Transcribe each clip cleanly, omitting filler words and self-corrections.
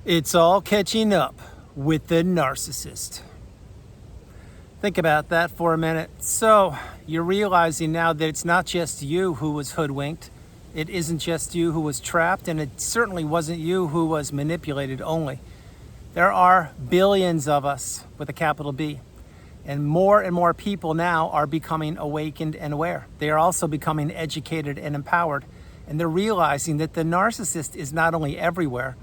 It's all catching up with the narcissist. Think about that for a minute. So, you're realizing now that it's not just you who was hoodwinked. It isn't just you who was trapped, and it certainly wasn't you who was manipulated only. There are billions of us with a capital B. And more people now are becoming awakened and aware. They are also becoming educated and empowered. And they're realizing that the narcissist is not only everywhere,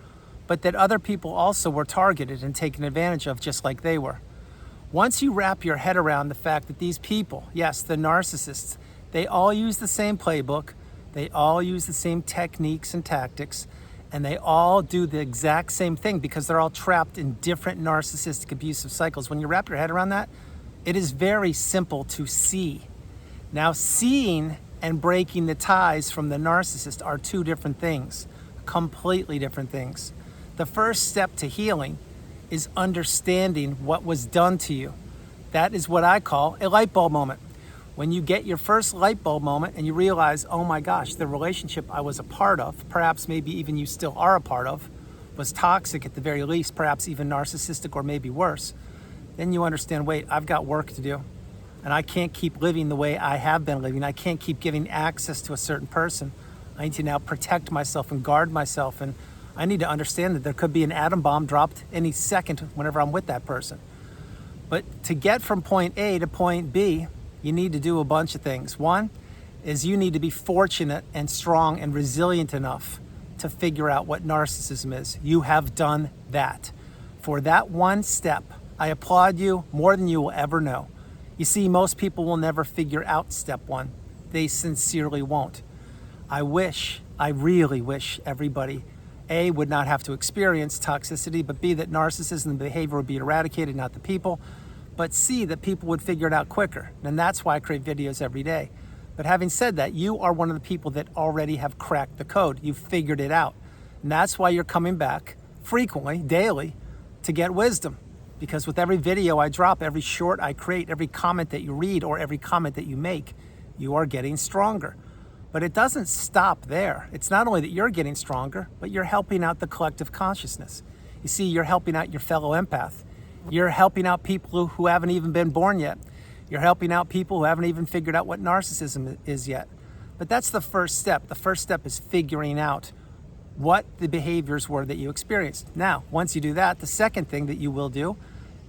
but that other people also were targeted and taken advantage of just like they were. Once you wrap your head around the fact that these people, yes, the narcissists, they all use the same playbook, they all use the same techniques and tactics, and they all do the exact same thing because they're all trapped in different narcissistic abusive cycles. When you wrap your head around that, it is very simple to see. Now, seeing and breaking the ties from the narcissist are two different things, completely different things. The first step to healing is understanding what was done to you. That is what I call a light bulb moment. When you get your first light bulb moment and you realize, oh my gosh, the relationship I was a part of, perhaps maybe even you still are a part of, was toxic at the very least, perhaps even narcissistic or maybe worse, then you understand, wait, I've got work to do. And I can't keep living the way I have been living. I can't keep giving access to a certain person. I need to now protect myself and guard myself. And I need to understand that there could be an atom bomb dropped any second whenever I'm with that person. But to get from point A to point B, you need to do a bunch of things. One is you need to be fortunate and strong and resilient enough to figure out what narcissism is. You have done that. For that one step, I applaud you more than you will ever know. You see, most people will never figure out step one. They sincerely won't. I really wish everybody, A, would not have to experience toxicity, but B, that narcissism and behavior would be eradicated, not the people, but C, that people would figure it out quicker. And that's why I create videos every day. But having said that, you are one of the people that already have cracked the code. You've figured it out. And that's why you're coming back frequently, daily, to get wisdom. Because with every video I drop, every short I create, every comment that you read, or every comment that you make, you are getting stronger. But it doesn't stop there. It's not only that you're getting stronger, but you're helping out the collective consciousness. You see, you're helping out your fellow empath. You're helping out people who haven't even been born yet. You're helping out people who haven't even figured out what narcissism is yet. But that's the first step. The first step is figuring out what the behaviors were that you experienced. Now, once you do that, the second thing that you will do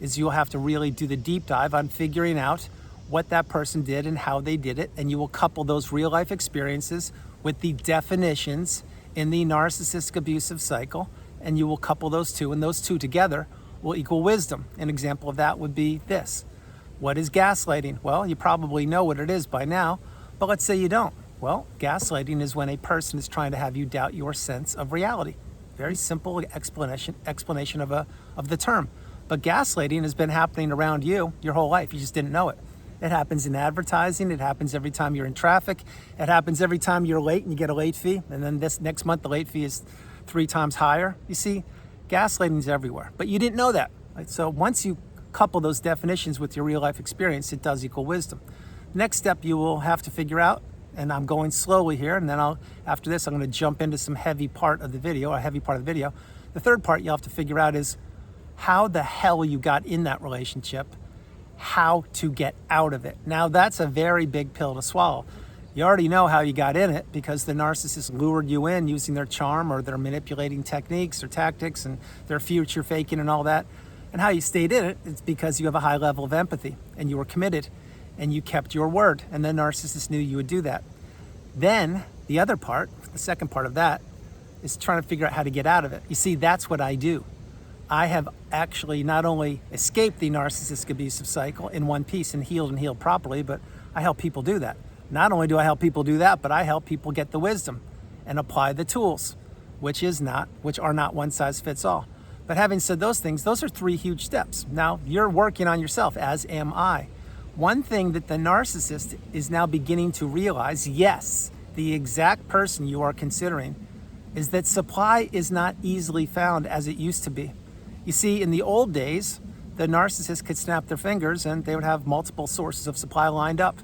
is you'll have to really do the deep dive on figuring out what that person did and how they did it, and you will couple those real life experiences with the definitions in the narcissistic abusive cycle, and you will couple those two, and those two together will equal wisdom. An example of that would be this. What is gaslighting? Well, you probably know what it is by now, but let's say you don't. Well, gaslighting is when a person is trying to have you doubt your sense of reality. Very simple explanation of the term. But gaslighting has been happening around you your whole life. You just didn't know it. It happens in advertising. It happens every time you're in traffic. It happens every time you're late and you get a late fee. And then this next month, the late fee is 3 times higher. You see, gaslighting is everywhere. But you didn't know that. Right? So once you couple those definitions with your real life experience, it does equal wisdom. Next step you will have to figure out, and I'm going slowly here, and then after this, I'm going to jump into some heavy part of the video. The third part you'll have to figure out is how the hell you got in that relationship, how to get out of it. Now, that's a very big pill to swallow. You already know how you got in it because the narcissist lured you in using their charm or their manipulating techniques or tactics and their future faking and all that. And how you stayed in it is because you have a high level of empathy and you were committed and you kept your word, and the narcissist knew you would do that. Then the other part, the second part of that, is trying to figure out how to get out of it. You see, that's what I do. I have actually not only escaped the narcissistic abusive cycle in one piece and healed properly, but I help people do that. Not only do I help people do that, but I help people get the wisdom and apply the tools, which are not one size fits all. But having said those things, those are 3 huge steps. Now, you're working on yourself, as am I. One thing that the narcissist is now beginning to realize, yes, the exact person you are considering, is that supply is not easily found as it used to be. You see, in the old days, the narcissist could snap their fingers and they would have multiple sources of supply lined up,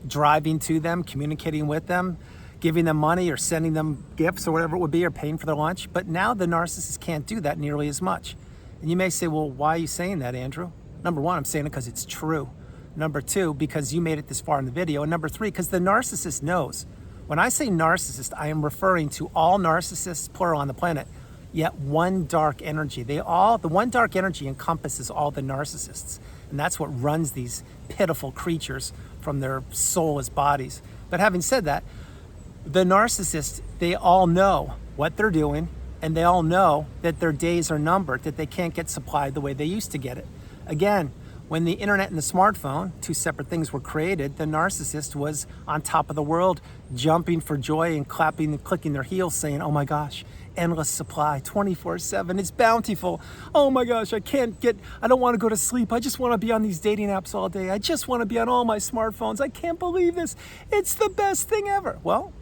driving to them, communicating with them, giving them money or sending them gifts or whatever it would be, or paying for their lunch. But now the narcissist can't do that nearly as much. And you may say, well, why are you saying that, Andrew? Number one, I'm saying it because it's true. Number two, because you made it this far in the video. And number three, because the narcissist knows. When I say narcissist, I am referring to all narcissists, plural, on the planet, yet one dark energy. The one dark energy encompasses all the narcissists. And that's what runs these pitiful creatures from their soulless bodies. But having said that, the narcissists, they all know what they're doing, and they all know that their days are numbered, that they can't get supplied the way they used to get it. Again, when the internet and the smartphone, two separate things, were created, the narcissist was on top of the world, jumping for joy and clapping and clicking their heels, saying, oh my gosh, endless supply, 24/7, it's bountiful. Oh my gosh, I don't want to go to sleep. I just want to be on these dating apps all day. I just want to be on all my smartphones. I can't believe this. It's the best thing ever. Well,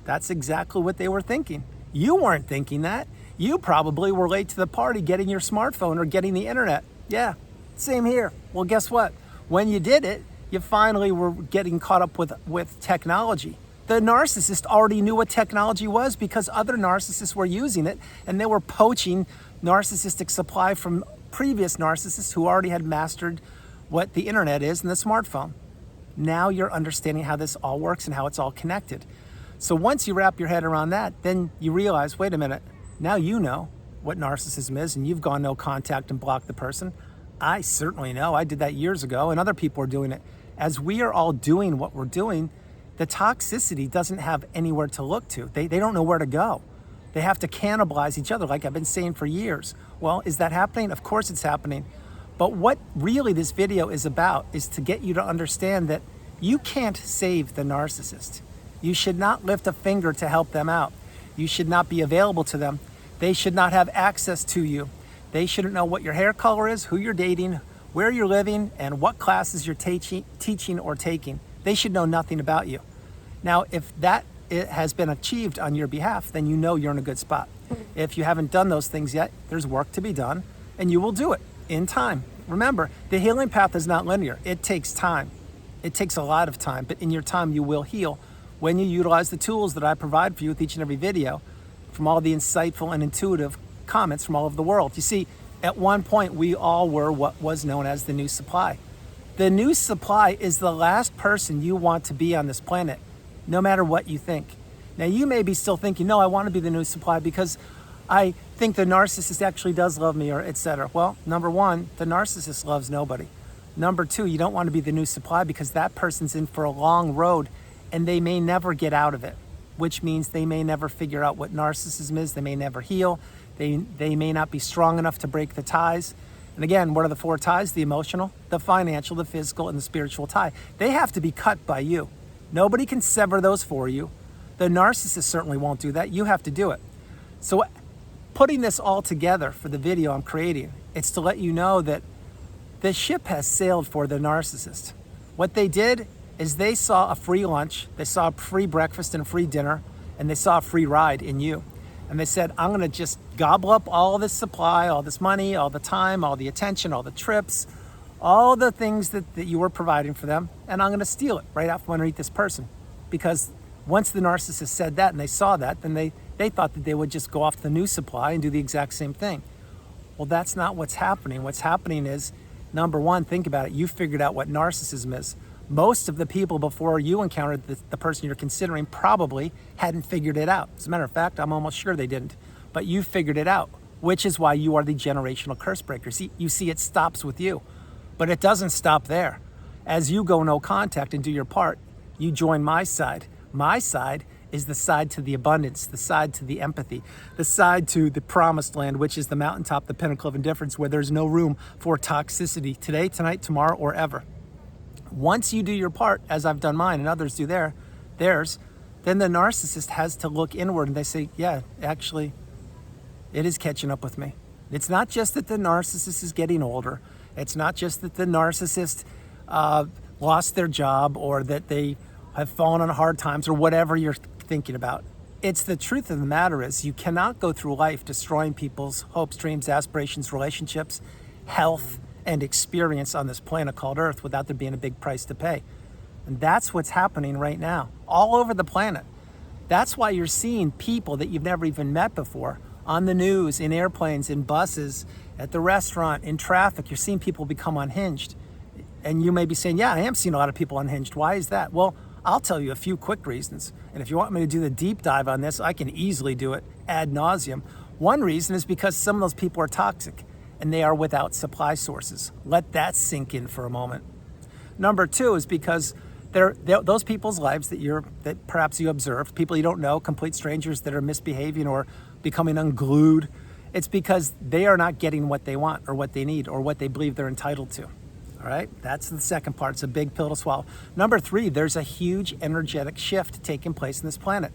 that's exactly what they were thinking. You weren't thinking that. You probably were late to the party getting your smartphone or getting the internet. Yeah, same here. Well, guess what? When you did it, you finally were getting caught up with technology. The narcissist already knew what technology was because other narcissists were using it, and they were poaching narcissistic supply from previous narcissists who already had mastered what the internet is and the smartphone. Now you're understanding how this all works and how it's all connected. So once you wrap your head around that, then you realize, wait a minute, now you know what narcissism is, and you've gone no contact and blocked the person. I certainly know. I did that years ago, and other people are doing it. As we are all doing what we're doing, the toxicity doesn't have anywhere to look to. They don't know where to go. They have to cannibalize each other, like I've been saying for years. Well, is that happening? Of course it's happening. But what really this video is about is to get you to understand that you can't save the narcissist. You should not lift a finger to help them out. You should not be available to them. They should not have access to you. They shouldn't know what your hair color is, who you're dating, where you're living, and what classes you're teaching or taking. They should know nothing about you. Now, if that has been achieved on your behalf, then you know you're in a good spot. If you haven't done those things yet, there's work to be done, and you will do it in time. Remember, the healing path is not linear. It takes time. It takes a lot of time, but in your time, you will heal when you utilize the tools that I provide for you with each and every video, from all the insightful and intuitive comments from all over the world. You see, at one point, we all were what was known as the new supply. The new supply is the last person you want to be on this planet, no matter what you think. Now, you may be still thinking, no, I want to be the new supply because I think the narcissist actually does love me, or etc. Well, number one, the narcissist loves nobody. Number two, you don't want to be the new supply because that person's in for a long road and they may never get out of it, which means they may never figure out what narcissism is. They may never heal. They may not be strong enough to break the ties. And again, what are the four ties? The emotional, the financial, the physical, and the spiritual tie. They have to be cut by you. Nobody can sever those for you. The narcissist certainly won't do that. You have to do it. So putting this all together for the video I'm creating, it's to let you know that the ship has sailed for the narcissist. What they did is they saw a free lunch, they saw a free breakfast and a free dinner, and they saw a free ride in you. And they said, I'm gonna just gobble up all this supply, all this money, all the time, all the attention, all the trips, all the things that you were providing for them, and I'm gonna steal it right out from underneath this person. Because once the narcissist said that and they saw that, then they thought that they would just go off to the new supply and do the exact same thing. Well, that's not what's happening. What's happening is, number one, think about it, you figured out what narcissism is. Most of the people before you encountered the person you're considering probably hadn't figured it out. As a matter of fact, I'm almost sure they didn't. But you figured it out, which is why you are the generational curse breaker. You see, it stops with you, but it doesn't stop there. As you go no contact and do your part, you join my side. My side is the side to the abundance, the side to the empathy, the side to the promised land, which is the mountaintop, the pinnacle of indifference, where there's no room for toxicity today, tonight, tomorrow, or ever. Once you do your part, as I've done mine and others do theirs, then the narcissist has to look inward and they say, yeah, actually, it is catching up with me. It's not just that the narcissist is getting older. It's not just that the narcissist lost their job or that they have fallen on hard times or whatever you're thinking about. It's the truth of the matter is you cannot go through life destroying people's hopes, dreams, aspirations, relationships, health, and experience on this planet called Earth without there being a big price to pay. And that's what's happening right now, all over the planet. That's why you're seeing people that you've never even met before on the news, in airplanes, in buses, at the restaurant, in traffic. You're seeing people become unhinged. And you may be saying, yeah, I am seeing a lot of people unhinged. Why is that? Well, I'll tell you a few quick reasons. And if you want me to do the deep dive on this, I can easily do it ad nauseum. One reason is because some of those people are toxic and they are without supply sources. Let that sink in for a moment. Number two is because those people's lives that perhaps you observed, people you don't know, complete strangers that are misbehaving or becoming unglued, it's because they are not getting what they want or what they need or what they believe they're entitled to. All right, that's the second part. It's a big pill to swallow. Number three, there's a huge energetic shift taking place in this planet.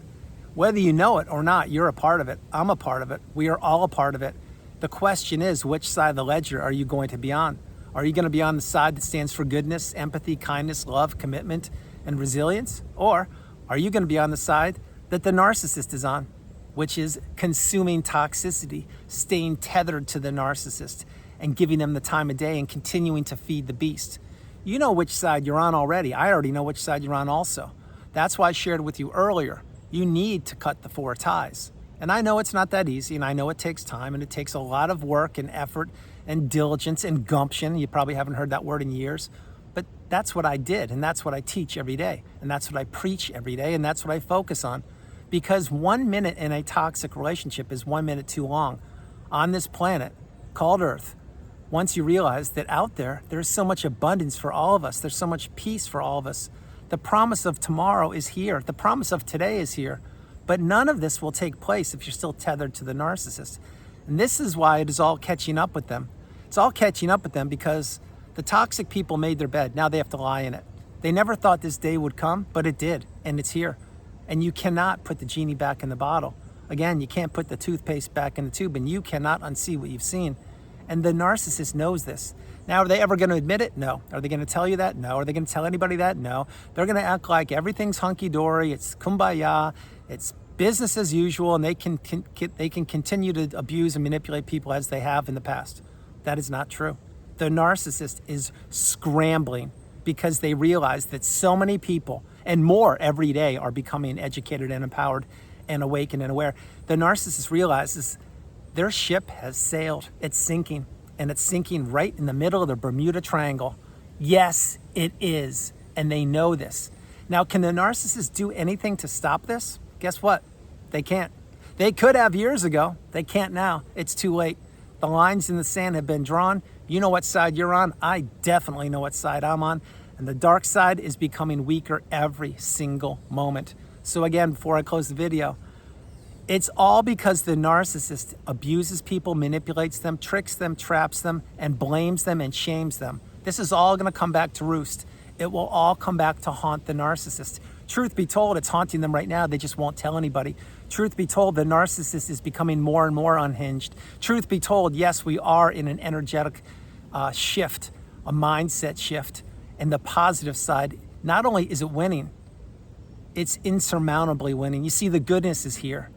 Whether you know it or not, you're a part of it. I'm a part of it. We are all a part of it. The question is, which side of the ledger are you going to be on? Are you going to be on the side that stands for goodness, empathy, kindness, love, commitment, and resilience? Or are you going to be on the side that the narcissist is on, which is consuming toxicity, staying tethered to the narcissist, and giving them the time of day and continuing to feed the beast? You know which side you're on already. I already know which side you're on also. That's why I shared with you earlier. You need to cut the four ties. And I know it's not that easy, and I know it takes time, and it takes a lot of work and effort and diligence and gumption. You probably haven't heard that word in years, but that's what I did, and that's what I teach every day, and that's what I preach every day, and that's what I focus on. Because 1 minute in a toxic relationship is 1 minute too long on this planet called Earth. Once you realize that out there, there's so much abundance for all of us. There's so much peace for all of us. The promise of tomorrow is here. The promise of today is here. But none of this will take place if you're still tethered to the narcissist. And this is why it is all catching up with them. It's all catching up with them because the toxic people made their bed. Now they have to lie in it. They never thought this day would come, but it did, and it's here. And you cannot put the genie back in the bottle. Again, you can't put the toothpaste back in the tube, and you cannot unsee what you've seen. And the narcissist knows this. Now, are they ever going to admit it? No. Are they going to tell you that? No. Are they going to tell anybody that? No. They're going to act like everything's hunky-dory, it's kumbaya, it's business as usual, and they can continue to abuse and manipulate people as they have in the past. That is not true. The narcissist is scrambling because they realize that so many people, and more every day, are becoming educated and empowered and awakened and aware. The narcissist realizes their ship has sailed. It's sinking, and it's sinking right in the middle of the Bermuda Triangle. Yes, it is, and they know this. Now, can the narcissist do anything to stop this? Guess what? They can't. They could have years ago. They can't now. It's too late. The lines in the sand have been drawn. You know what side you're on. I definitely know what side I'm on. And the dark side is becoming weaker every single moment. So again, before I close the video, it's all because the narcissist abuses people, manipulates them, tricks them, traps them, and blames them and shames them. This is all going to come back to roost. It will all come back to haunt the narcissist. Truth be told, it's haunting them right now. They just won't tell anybody. Truth be told, the narcissist is becoming more and more unhinged. Truth be told, yes, we are in an energetic shift, a mindset shift. And the positive side, not only is it winning, it's insurmountably winning. You see, the goodness is here.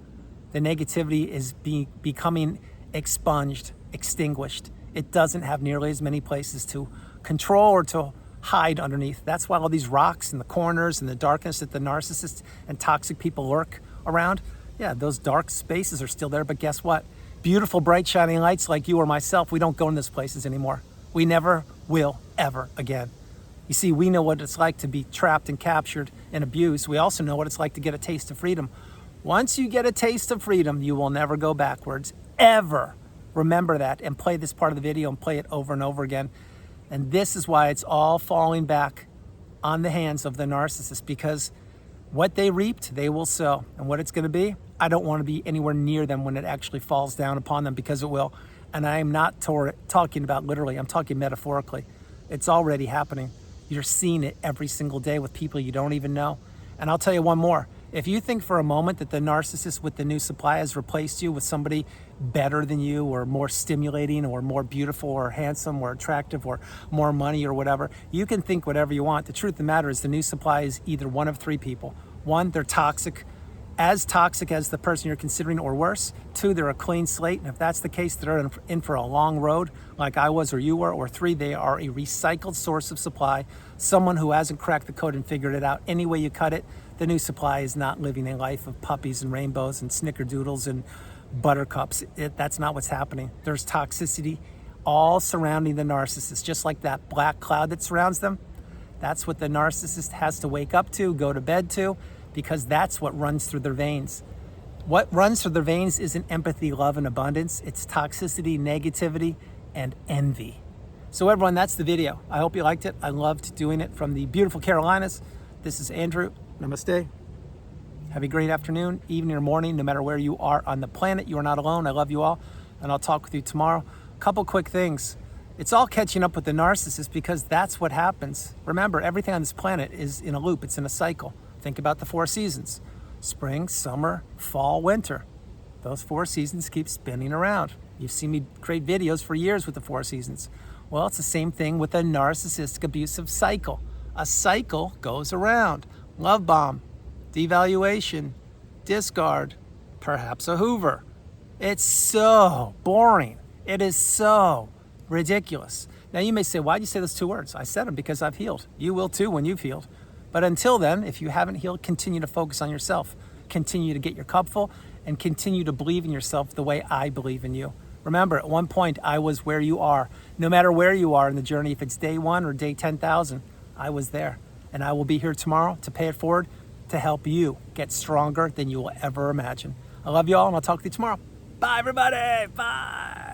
The negativity is becoming expunged, extinguished. It doesn't have nearly as many places to control or to hide underneath. That's why all these rocks in the corners and the darkness that the narcissists and toxic people lurk around, yeah, those dark spaces are still there, but guess what? Beautiful, bright, shining lights like you or myself, we don't go in those places anymore. We never will, ever again. You see, we know what it's like to be trapped and captured and abused. We also know what it's like to get a taste of freedom. Once you get a taste of freedom, you will never go backwards, ever. Remember that and play this part of the video and play it over and over again. And this is why it's all falling back on the hands of the narcissist, because what they reaped, they will sow. And what it's going to be, I don't want to be anywhere near them when it actually falls down upon them, because it will. And I am not talking about literally, I'm talking metaphorically. It's already happening. You're seeing it every single day with people you don't even know. And I'll tell you one more. If you think for a moment that the narcissist with the new supply has replaced you with somebody better than you, or more stimulating, or more beautiful, or handsome, or attractive, or more money, or whatever, you can think whatever you want. The truth of the matter is the new supply is either one of three people. One, they're toxic as toxic as the person you're considering or worse. 2, they're a clean slate. And if that's the case, they're in for a long road like I was or you were. Or 3, they are a recycled source of supply, someone who hasn't cracked the code and figured it out. Any way you cut it, the new supply is not living a life of puppies and rainbows and snickerdoodles and buttercups. That's not what's happening. There's toxicity all surrounding the narcissist, just like that black cloud that surrounds them. That's what the narcissist has to wake up to, go to bed to, because that's what runs through their veins. What runs through their veins isn't empathy, love, and abundance. It's toxicity, negativity, and envy. So everyone, that's the video. I hope you liked it. I loved doing it from the beautiful Carolinas. This is Andrew. Namaste. Have a great afternoon, evening, or morning, no matter where you are on the planet. You are not alone. I love you all, and I'll talk with you tomorrow. Couple quick things. It's all catching up with the narcissist because that's what happens. Remember, everything on this planet is in a loop. It's in a cycle. Think about the 4 seasons. Spring, summer, fall, winter. Those 4 seasons keep spinning around. You've seen me create videos for years with the 4 seasons. Well, it's the same thing with a narcissistic abusive cycle. A cycle goes around. Love bomb, devaluation, discard, perhaps a Hoover. It's so boring. It is so ridiculous. Now you may say, why'd you say those 2 words? I said them because I've healed. You will too when you've healed. But until then, if you haven't healed, continue to focus on yourself. Continue to get your cup full and continue to believe in yourself the way I believe in you. Remember, at one point, I was where you are. No matter where you are in the journey, if it's day 1 or day 10,000, I was there. And I will be here tomorrow to pay it forward to help you get stronger than you will ever imagine. I love you all, and I'll talk to you tomorrow. Bye, everybody. Bye.